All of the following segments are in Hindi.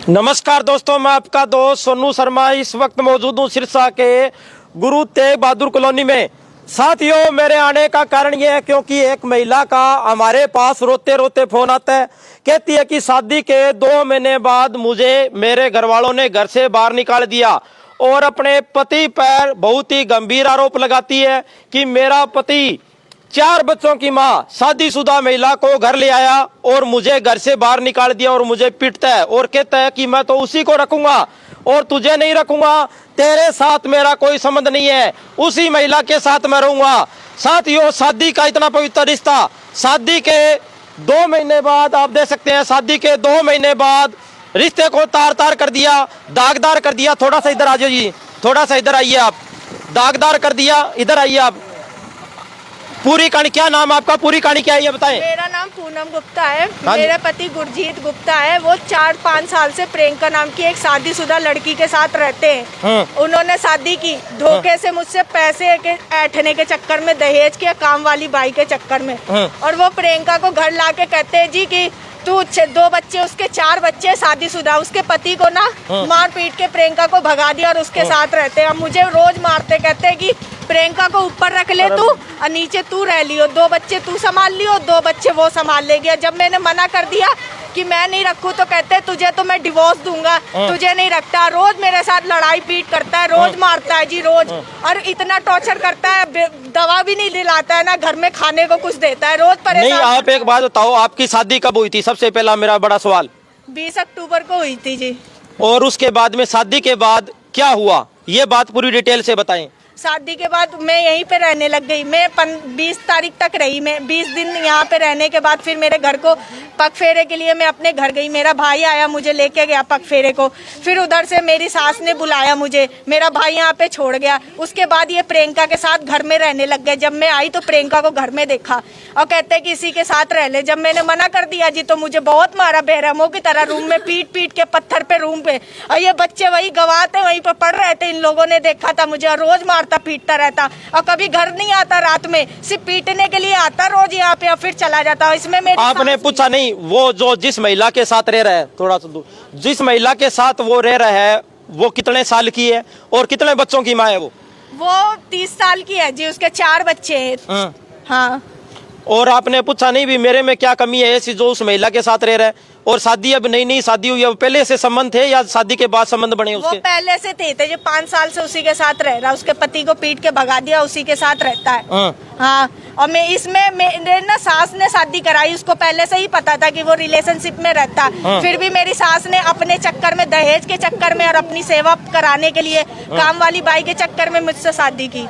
नमस्कार दोस्तों, मैं आपका दोस्त सोनू शर्मा इस वक्त मौजूद हूँ सिरसा के गुरु तेग बहादुर कॉलोनी में। साथियों, मेरे आने का कारण ये है क्योंकि एक महिला का हमारे पास रोते रोते फोन आता है। कहती है कि शादी के 2 महीने बाद मुझे मेरे घर वालों ने घर से बाहर निकाल दिया और अपने पति पर बहुत ही गंभीर आरोप लगाती है कि मेरा पति 4 बच्चों की माँ शादीशुदा महिला को घर ले आया और मुझे घर से बाहर निकाल दिया और मुझे पीटता है और कहता है कि मैं तो उसी को रखूंगा और तुझे नहीं रखूंगा, तेरे साथ मेरा कोई संबंध नहीं है, उसी महिला के साथ मैं रहूंगा। साथियों, शादी का इतना पवित्र रिश्ता, शादी के 2 महीने बाद आप देख सकते हैं, शादी के 2 महीने बाद रिश्ते को तार तार कर दिया, दागदार कर दिया। थोड़ा सा इधर आ जाओ जी, थोड़ा सा इधर आइए आप। दागदार कर दिया, इधर आइए आप। पूरी कहानी, क्या नाम आपका, पूरी कहानी क्या है ये बताएं। मेरा नाम पूनम गुप्ता है। मेरा पति गुरजीत गुप्ता है। वो 4-5 साल से प्रियंका नाम की एक शादीशुदा लड़की के साथ रहते हैं। उन्होंने शादी की धोखे से मुझसे, पैसे के ऐंठने के चक्कर में, दहेज के काम वाली बाई के चक्कर में। और वो प्रियंका को घर ला के कहते हैं जी कि तू 2 बच्चे, उसके 4 बच्चे शादीशुदा। उसके पति को ना मार पीट के प्रियंका को भगा दिया और उसके साथ रहते हैं। अब मुझे रोज मारते, कहते हैं कि प्रियंका को ऊपर रख ले तू और नीचे तू रह लियो, 2 बच्चे तू संभाल लियो, 2 बच्चे वो संभाल लेगी। जब मैंने मना कर दिया कि मैं नहीं रखूं तो कहते हैं तुझे तो मैं डिवोर्स दूंगा, तुझे नहीं रखता। रोज मेरे साथ लड़ाई पीट करता है, रोज मारता है जी, रोज। और इतना टॉर्चर करता है, दवा भी नहीं दिलाता है, ना घर में खाने को कुछ देता है, रोज परेशान। नहीं, आप एक बात बताओ, आपकी शादी कब हुई थी? सबसे पहला मेरा बड़ा सवाल। 20 अक्टूबर को हुई थी जी। और उसके बाद में शादी के बाद क्या हुआ, ये बात पूरी डिटेल से बताएं। शादी के बाद मैं यहीं पे रहने लग गई। मैं 20 तारीख तक रही। मैं 20 दिन यहाँ पे रहने के बाद फिर मेरे घर को पग फेरे के लिए मैं अपने घर गई। मेरा भाई आया, मुझे लेके गया पग फेरे को। फिर उधर से मेरी सास ने बुलाया मुझे, मेरा भाई यहाँ पे छोड़ गया। उसके बाद ये प्रियंका के साथ घर में रहने लग गए। जब मैं आई तो प्रियंका को घर में देखा और कहते कि इसी के साथ रह ले। जब मैंने मना कर दिया जी तो मुझे बहुत मारा बेरहमों की तरह, रूम में पीट पीट के, पत्थर पे रूम पे। और ये बच्चे वही गवाते वहीं पे पढ़ रहे थे। इन लोगों ने देखा था मुझे, रोज मारता पीटता रहता और कभी घर नहीं आता, रात में सिर्फ पीटने के लिए आता रोज यहाँ पे और फिर चला जाता। इसमें मेरी आपने पूछा नहीं, वो जो जिस महिला के साथ रह रहा है, थोड़ा सा जिस महिला के साथ वो रह रहा है वो कितने साल की है और कितने बच्चों की माँ है? वो 30 साल की है जी, उसके 4 बच्चे हैं। हाँ। और आपने पूछा नहीं भी मेरे में क्या कमी है ऐसी जो उस महिला के साथ रह रहा है? और शादी अब नई शादी हुई है, पहले से संबंध थे या शादी के बाद संबंध बने उसके? वो पहले से थे जो 5 साल से उसी के साथ रह रहा। उसके पति को पीट के भगा दिया, उसी के साथ रहता है। हाँ। और मैं इसमें मेरे ना सास ने शादी कराई, उसको पहले से ही पता था कि वो रिलेशनशिप में रहता। फिर भी मेरी सास ने अपने चक्कर में, दहेज के चक्कर में और अपनी सेवा कराने के लिए काम वाली बाई के चक्कर में मुझसे शादी की।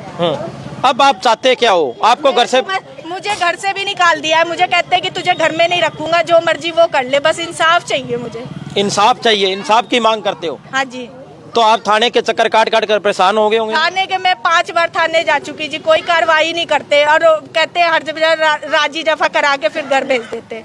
अब आप चाहते क्या हो? आपको घर से, मुझे घर से भी निकाल दिया है। मुझे कहते हैं कि तुझे घर में नहीं रखूंगा, जो मर्जी वो कर ले, बस इंसाफ चाहिए मुझे। इंसाफ चाहिए, इंसाफ की मांग करते हो? हाँ जी। तो आप थाने के चक्कर काट काट कर परेशान हो गए होंगे? थाने के मैं 5 बार थाने जा चुकी जी, कोई कार्रवाई नहीं करते और कहते हैं हर जगह राजी जफा करा के फिर घर भेज देते।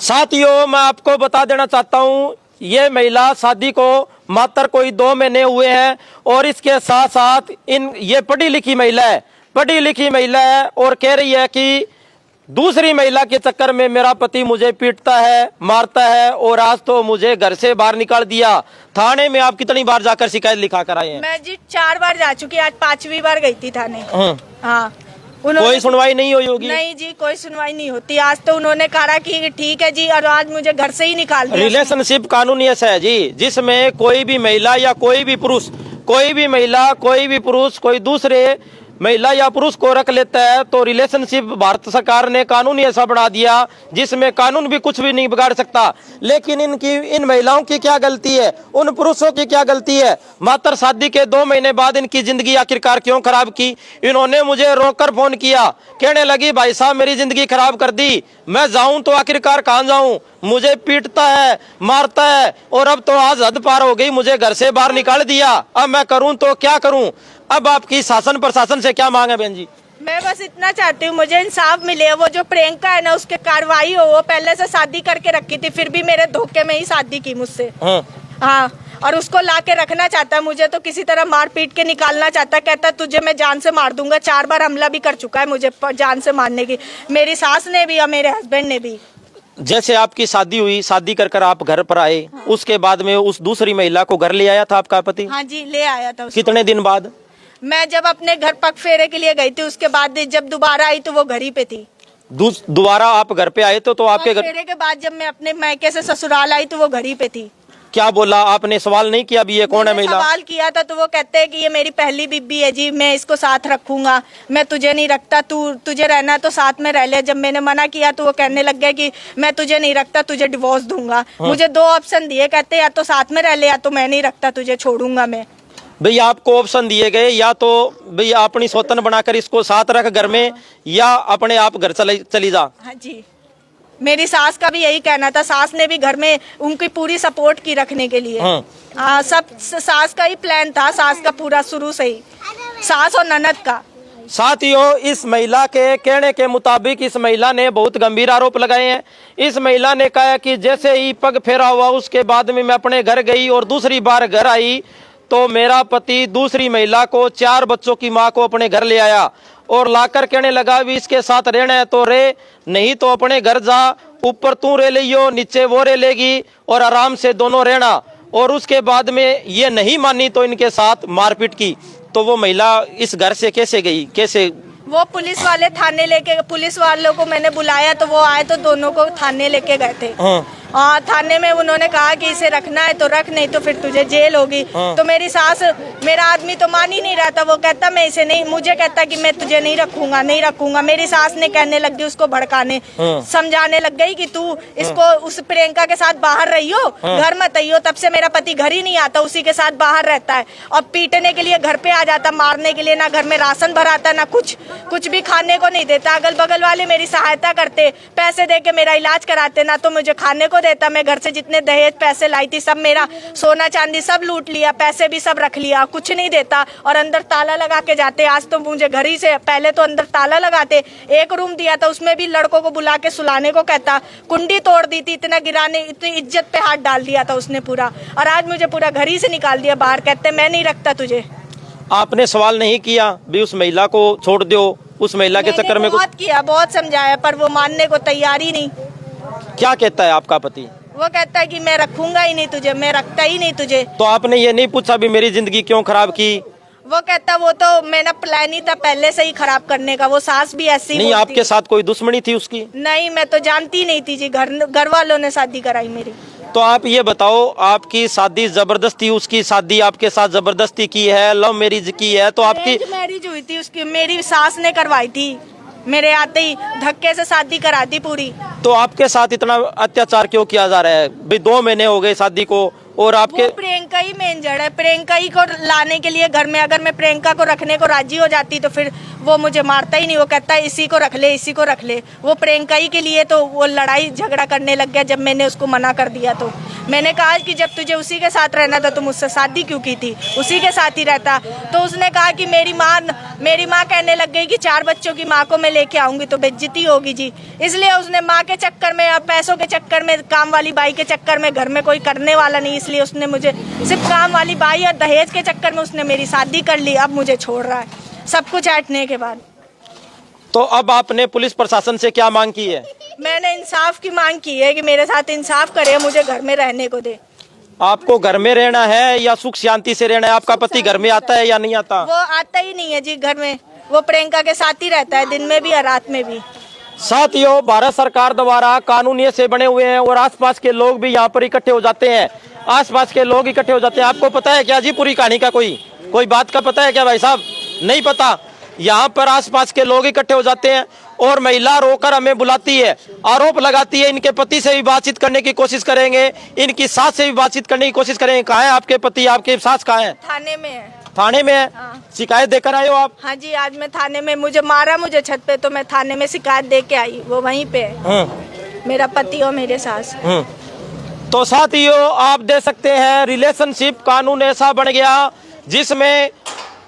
साथियों, मैं आपको बता देना चाहता हूँ, ये महिला शादी को मात्र कोई 2 महीने हुए हैं और इसके साथ साथ ये पढ़ी लिखी महिला है, पढ़ी लिखी महिला है और कह रही है कि दूसरी महिला के चक्कर में मेरा पति मुझे पीटता है, मारता है और आज तो मुझे घर से बाहर निकाल दिया। थाने में आप कितनी बार जाकर शिकायत लिखा कर आए हैं? मैं जी 4 बार जा चुकी, आज 5वीं बार गई थी थाने। हाँ। कोई सुनवाई नहीं हुई होगी? नहीं जी, कोई सुनवाई नहीं होती। आज तो उन्होंने कहा कि ठीक है जी, और आज मुझे घर से ही निकाल दिया। रिलेशनशिप कानून ऐसा है जी, जिसमें कोई भी महिला या कोई भी पुरुष, कोई भी महिला, कोई भी पुरुष, कोई दूसरे महिला या पुरुष को रख लेता है तो रिलेशनशिप, भारत सरकार ने कानून ऐसा बना दिया जिसमें कानून भी कुछ भी नहीं बिगाड़ सकता। लेकिन इन महिलाओं की क्या गलती है, उन पुरुषों की क्या गलती है? मात्र शादी के 2 महीने बाद इनकी जिंदगी आखिरकार क्यों खराब की? इन्होंने मुझे रोककर फोन किया, कहने लगी भाई साहब मेरी जिंदगी खराब कर दी, मैं जाऊं तो आखिरकार कहाँ जाऊं, मुझे पीटता है, मारता है और अब तो आज हद पार हो गई, मुझे घर से बाहर निकाल दिया, अब मैं करूं तो क्या करूं? अब आपकी शासन प्रशासन से क्या मांग है बहन जी? मैं बस इतना चाहती हूँ मुझे इंसाफ मिले। वो जो प्रियंका है ना, उसके कार्रवाई हो। वो पहले से शादी करके रखी थी, फिर भी मेरे धोखे में ही शादी की मुझसे। हाँ। और उसको ला के रखना चाहता है, मुझे तो किसी तरह मार पीट के निकालना चाहता है। कहता है तुझे मैं जान से मार दूंगा। 4 बार हमला भी कर चुका है मुझे जान से मारने की, मेरी सास ने भी और मेरे हस्बैंड ने भी। जैसे आपकी शादी हुई, शादी कर आप घर पर आए, उसके बाद में उस दूसरी महिला को घर ले आया था आपका पति? हाँ जी, ले आया था उसको। कितने दिन बाद? मैं जब अपने घर पग फेरे के लिए गई थी, उसके बाद जब दोबारा आई तो वो घर ही पे थी। दोबारा आप घर पे आए तो आपके घर फेरे के बाद जब मैं अपने मायके से ससुराल आई तो वो घर ही पे थी। क्या बोला आपने? सवाल नहीं किया भी ये कौन है महिला? सवाल किया था तो वो कहते हैं कि ये मेरी पहली बीबी है जी, मैं इसको साथ रखूंगा, मैं तुझे नहीं रखता, तुझे रहना तो साथ में रह ले। जब मैंने मना किया तो वो कहने लग गया कि मैं तुझे नहीं रखता, तुझे डिवोर्स दूंगा। मुझे 2 ऑप्शन दिए, कहते या तो साथ में रह ले या तो मैं नहीं रखता तुझे, छोड़ूंगा मैं। भैया आपको ऑप्शन दिए गए, या तो भैया अपनी स्वतंत्र बनाकर इसको साथ रख घर में, या अपने आप घर चली जा। हाँ जी, मेरी सास का भी यही कहना था। सास ने भी घर में उनकी पूरी सपोर्ट की रखने के लिए। सब सास का ही प्लान था, सास का पूरा शुरू से ही, सास और ननद का। साथियों, इस महिला के कहने के मुताबिक इस महिला ने बहुत गंभीर आरोप लगाए हैं। इस महिला ने कहा कि जैसे ही पग फेरा हुआ उसके बाद में मैं अपने घर गई और दूसरी बार घर आई तो मेरा पति दूसरी महिला को 4 बच्चों की मां को अपने घर ले आया और लाकर कहने लगा भी इसके साथ रहना है तो रे, नहीं तो अपने घर जा, ऊपर तू रह लियो, नीचे वो रह लेगी और आराम से दोनों रहना। और उसके बाद में ये नहीं मानी तो इनके साथ मारपीट की। तो वो महिला इस घर से कैसे गई, कैसे? वो पुलिस वाले थाने लेके, पुलिस वालों को मैंने बुलाया तो वो आए तो दोनों को थाने लेके गए थे। थाने में उन्होंने कहा कि इसे रखना है तो रख, नहीं तो फिर तुझे जेल होगी। तो मेरी सास, मेरा आदमी तो मान ही नहीं रहा था। वो कहता मैं इसे नहीं, मुझे कहता कि मैं तुझे नहीं रखूंगा, नहीं रखूंगा। मेरी सास ने कहने लग गई, उसको भड़काने, समझाने लग गई कि तू इसको उस प्रियंका के साथ बाहर रहियो, घर मत आइयो। तब से मेरा पति घर ही नहीं आता, उसी के साथ बाहर रहता है और पीटने के लिए घर पे आ जाता, मारने के लिए। ना घर में राशन भराता, ना कुछ भी खाने को नहीं देता। अगल बगल वाले मेरी सहायता करते, पैसे दे के मेरा इलाज कराते, ना तो मुझे खाने को देता। मैं घर से जितने दहेज पैसे लाई थी सब मेरा सोना चांदी सब लूट लिया, पैसे भी सब रख लिया, कुछ नहीं देता और अंदर ताला लगा के जाते। आज तो मुझे घर ही से, पहले तो अंदर ताला लगाते। एक रूम दिया था उसमें भी लड़कों को बुला के सुलाने को कहता, कुंडी तोड़ दी थी, इतना गिराने, इतनी इज्जत पे हाथ डाल दिया था उसने पूरा। और आज मुझे पूरा घर ही से निकाल दिया बाहर, कहते मैं नहीं रखता तुझे। आपने सवाल नहीं किया भी उस महिला को छोड़ दो? उस महिला के चक्कर में बहुत किया, बहुत समझाया पर वो मानने को तैयार ही नहीं। क्या कहता है आपका पति? वो कहता है कि मैं रखूंगा ही नहीं तुझे, मैं रखता ही नहीं तुझे। तो आपने ये नहीं पूछा भी मेरी जिंदगी क्यों खराब की? वो कहता वो तो मेरा प्लान ही था पहले से ही खराब करने का। वो सास भी ऐसी नहीं, आपके साथ कोई दुश्मनी थी उसकी? नहीं, मैं तो जानती नहीं थी जी, घर वालों ने शादी कराई मेरी। तो आप ये बताओ, आपकी शादी जबरदस्ती, उसकी शादी आपके साथ जबरदस्ती की है, लव मैरिज की है? तो आपकी मैरिज हुई थी उसकी, मेरी सास ने करवाई थी, मेरे आते ही धक्के से शादी करा दी पूरी। तो आपके साथ इतना अत्याचार क्यों किया जा रहा है? भाई 2 महीने हो गए शादी को और आपके। वो प्रियंका ही मेन जड़ है, प्रियंका ही को लाने के लिए घर में, अगर मैं प्रियंका को रखने को राजी हो जाती तो फिर वो मुझे मारता ही नहीं। वो कहता है इसी को रख ले, इसी को रख ले। वो प्रियंका ही के लिए तो वो लड़ाई झगड़ा करने लग गया जब मैंने उसको मना कर दिया। तो मैंने कहा कि जब तुझे उसी के साथ रहना था तो मुझसे शादी क्यों की थी, उसी के साथ ही रहता। तो उसने कहा कि मेरी माँ कहने लग गई कि 4 बच्चों की माँ को मैं लेके आऊंगी तो बेइज्जती होगी जी। इसलिए उसने माँ के चक्कर में और पैसों के चक्कर में, काम वाली बाई के चक्कर में, घर में कोई करने वाला नहीं, इसलिए उसने मुझे सिर्फ काम वाली बाई और दहेज के चक्कर में उसने मेरी शादी कर ली। अब मुझे छोड़ रहा है सब कुछ ऐंठने के बाद। तो अब आपने पुलिस प्रशासन से क्या मांग की है? मैंने इंसाफ की मांग की है कि मेरे साथ इंसाफ करे, मुझे घर में रहने को दे। आपको घर में रहना है या सुख शांति से रहना है? आपका पति घर में आता है या नहीं आता? वो आता ही नहीं है जी घर में, वो प्रियंका के साथ ही रहता है, दिन में भी और रात में भी। साथियों, भारत सरकार द्वारा कानून ये से बने हुए हैं और आसपास के लोग भी यहाँ पर इकट्ठे हो जाते हैं। आसपास के लोग इकट्ठे हो जाते हैं। आपको पता है क्या जी पूरी कहानी का? कोई बात का पता है क्या भाई साहब? नहीं पता। यहाँ पर आसपास के लोग इकट्ठे हो जाते हैं और महिला रोकर हमें बुलाती है, आरोप लगाती है इनके पति से भी बातचीत करने की कोशिश करेंगे, इनकी सास से भी बातचीत करने की कोशिश करेंगे। कहाँ है आपके पति, आपके सास कहाँ है? थाने में है। थाने में है? हाँ। शिकायत देकर आए हो आप? हाँ जी, आज मैं थाने में, मुझे मारा मुझे छत पे, तो मैं थाने में शिकायत दे के आई। वो वहीं पे है, मेरा पति और मेरे सास। तो साथियों, आप देख सकते हैं रिलेशनशिप कानून ऐसा बन गया जिसमें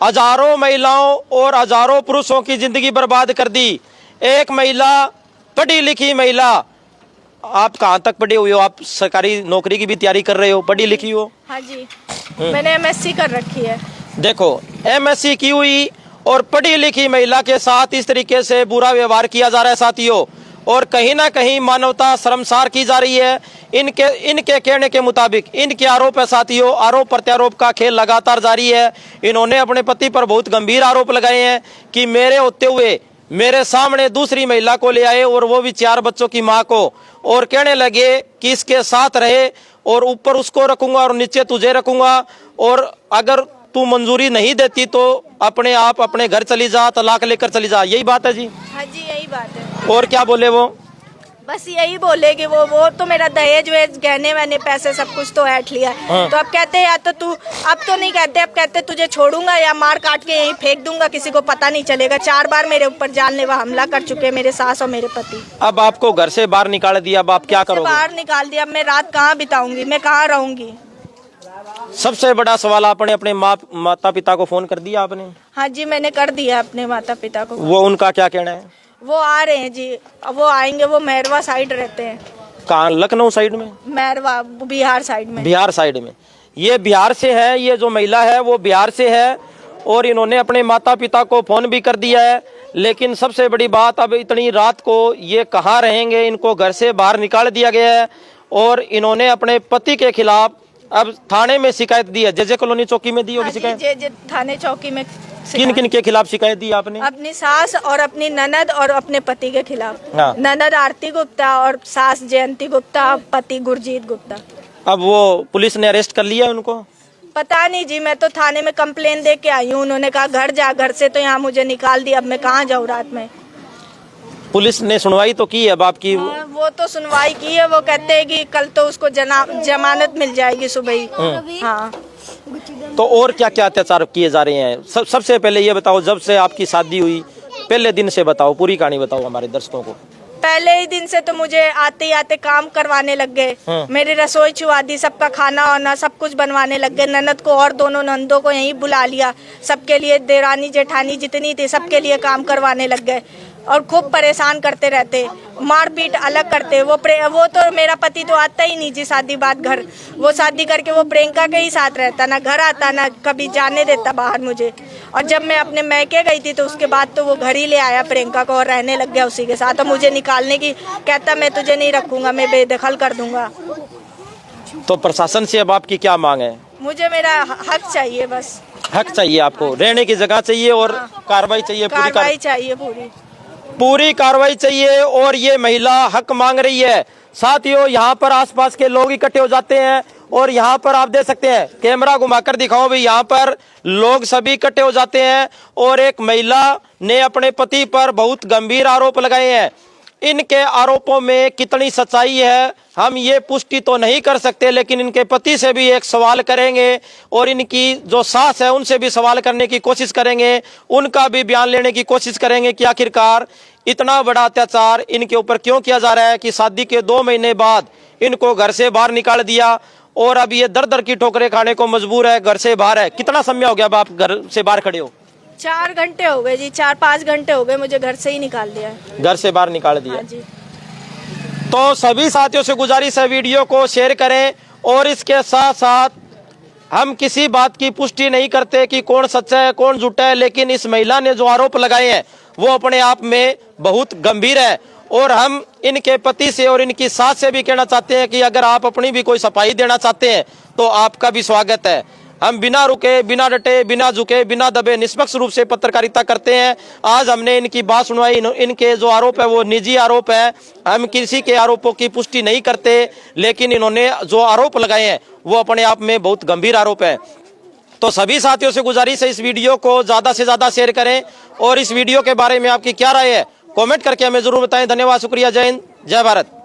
हजारों महिलाओं और हजारों पुरुषों की जिंदगी बर्बाद कर दी। एक महिला, पढ़ी लिखी महिला, आप कहाँ तक पढ़े हुए हो? आप सरकारी नौकरी की भी तैयारी कर रहे हो, पढ़ी लिखी हो? हाँ जी, मैंने MSc कर रखी है। देखो, MSc की हुई और पढ़ी लिखी महिला के साथ इस तरीके से बुरा व्यवहार किया जा रहा है साथियों। और कहीं ना कहीं मानवता शर्मसार की जा रही है। इनके कहने के मुताबिक इनके आरोप है साथियों, आरोप प्रत्यारोप का खेल लगातार जारी है। इन्होंने अपने पति पर बहुत गंभीर आरोप लगाए हैं कि मेरे होते हुए मेरे सामने दूसरी महिला को ले आए और वो भी 4 बच्चों की माँ को, और कहने लगे कि इसके साथ रहे और ऊपर उसको रखूंगा और नीचे तुझे रखूंगा, और अगर तू मंजूरी नहीं देती तो अपने आप अपने घर चली जा, तलाक लेकर चली जा। यही बात है जी? हाँ जी, यही बात है। और क्या बोले वो? बस यही बोले कि वो तो मेरा दहेज वेज गहने वहने पैसे सब कुछ तो ऐंठ लिया। हाँ। तो अब कहते हैं या तो तू, अब तो नहीं कहते, अब कहते तुझे छोड़ूंगा या मार काट के यहीं फेंक दूंगा, किसी को पता नहीं चलेगा। 4 बार मेरे ऊपर जानलेवा हमला कर चुके हैं मेरे सास और मेरे पति। अब आपको घर से बाहर निकाल दिया, अब आप क्या करोगे? बाहर निकाल दिया, अब मैं रात कहाँ बिताऊंगी, मैं कहाँ रहूंगी? सबसे बड़ा सवाल, आपने अपने माता पिता को फोन कर दिया आपने? हाँ जी, मैंने कर दिया अपने माता पिता को। वो उनका क्या कहना है? वो आ रहे हैं जी, वो आएंगे। वो मेहरवा साइड रहते हैं। कहाँ? लखनऊ साइड में? मेहरवा बिहार साइड में। बिहार साइड में। ये बिहार से है, ये जो महिला है वो बिहार से है, और इन्होंने अपने माता पिता को फोन भी कर दिया है। लेकिन सबसे बड़ी बात, अब इतनी रात को ये कहाँ रहेंगे? इनको घर से बाहर निकाल दिया गया है और इन्होंने अपने पति के खिलाफ अब थाने में शिकायत दी है। जे कॉलोनी चौकी में दी होगी शिकायत? जे थाने चौकी में। किन किन के खिलाफ शिकायत दी आपने? अपनी सास और अपनी ननद और अपने पति के खिलाफ। हाँ। ननद आरती गुप्ता और सास जयंती गुप्ता, पति गुरजीत गुप्ता। अब वो पुलिस ने अरेस्ट कर लिया उनको? पता नहीं जी, मैं तो थाने में कंप्लेन दे के आई हूँ। उन्होंने कहा घर जा, घर से तो यहाँ मुझे निकाल दिया, अब मैं कहाँ जाऊँ रात में। पुलिस ने सुनवाई तो की है अब आपकी? वो तो सुनवाई की है। वो कहते हैं कि कल तो उसको जमानत मिल जाएगी सुबह ही। हाँ। तो और क्या क्या अत्याचार किए जा रहे हैं? सबसे पहले ये बताओ, जब से आपकी शादी हुई पहले दिन से बताओ, पूरी कहानी बताओ हमारे दर्शकों को। पहले ही दिन से तो मुझे आते आते काम करवाने लग गए। मेरी रसोई छुआ दी, सबका खाना वाना सब कुछ बनवाने लग गए। ननद को और दोनों नंदों को यहीं बुला लिया, सबके लिए देरानी जेठानी जितनी थी सबके लिए काम करवाने लग गए और खूब परेशान करते रहते, मारपीट अलग करते। वो तो मेरा पति तो आता ही नहीं जी शादी बाद घर। वो शादी करके वो प्रियंका के ही साथ रहता, ना घर आता ना कभी जाने देता बाहर मुझे। और जब मैं अपने मैके गई थी तो उसके बाद तो वो घर ही ले आया प्रियंका को और रहने लग गया उसी के साथ। और मुझे निकालने की कहता, मैं तुझे नहीं रखूंगा, मैं बेदखल कर दूंगा। तो प्रशासन से अब आपकी क्या मांग है? मुझे मेरा हक चाहिए, बस हक चाहिए आपको, रहने की जगह चाहिए और कार्रवाई चाहिए, कार्रवाई चाहिए, पूरी कार्रवाई चाहिए। और ये महिला हक मांग रही है। साथियों, यहाँ पर आसपास के लोग इकट्ठे हो जाते हैं और यहाँ पर आप देख सकते हैं, कैमरा घुमाकर दिखाओ भाई, यहाँ पर लोग सभी इकट्ठे हो जाते हैं और एक महिला ने अपने पति पर बहुत गंभीर आरोप लगाए हैं। इनके आरोपों में कितनी सच्चाई है हम ये पुष्टि तो नहीं कर सकते, लेकिन इनके पति से भी एक सवाल करेंगे और इनकी जो सास है उनसे भी सवाल करने की कोशिश करेंगे, उनका भी बयान लेने की कोशिश करेंगे कि आखिरकार इतना बड़ा अत्याचार इनके ऊपर क्यों किया जा रहा है कि शादी के 2 महीने बाद इनको घर से बाहर निकाल दिया और अब ये दर दर की ठोकरें खाने को मजबूर है, घर से बाहर है। कितना समय हो गया अब आप घर से बाहर खड़े हो? 4 घंटे हो गए जी, 4-5 घंटे हो गए, मुझे घर से ही निकाल दिया, घर से बाहर निकाल दिया। हाँ जी। तो सभी साथियों से गुजारिश है, वीडियो को शेयर करें। और इसके साथ साथ हम किसी बात की पुष्टि नहीं करते कि कौन सच्चा है कौन झूठा है, लेकिन इस महिला ने जो आरोप लगाए हैं वो अपने आप में बहुत गंभीर है। और हम इनके पति से और इनकी सास से भी कहना चाहते हैं कि अगर आप अपनी भी कोई सफाई देना चाहते हैं तो आपका भी स्वागत है। हम बिना रुके, बिना डटे, बिना झुके, बिना दबे निष्पक्ष रूप से पत्रकारिता करते हैं। आज हमने इनकी बात सुनवाई। इनके जो आरोप है वो निजी आरोप है, हम किसी के आरोपों की पुष्टि नहीं करते, लेकिन इन्होंने जो आरोप लगाए हैं वो अपने आप में बहुत गंभीर आरोप है। तो सभी साथियों से गुजारिश है, इस वीडियो को ज़्यादा से ज़्यादा शेयर करें और इस वीडियो के बारे में आपकी क्या राय है कमेंट करके हमें ज़रूर बताएं। धन्यवाद, शुक्रिया, जय हिंद, जय भारत।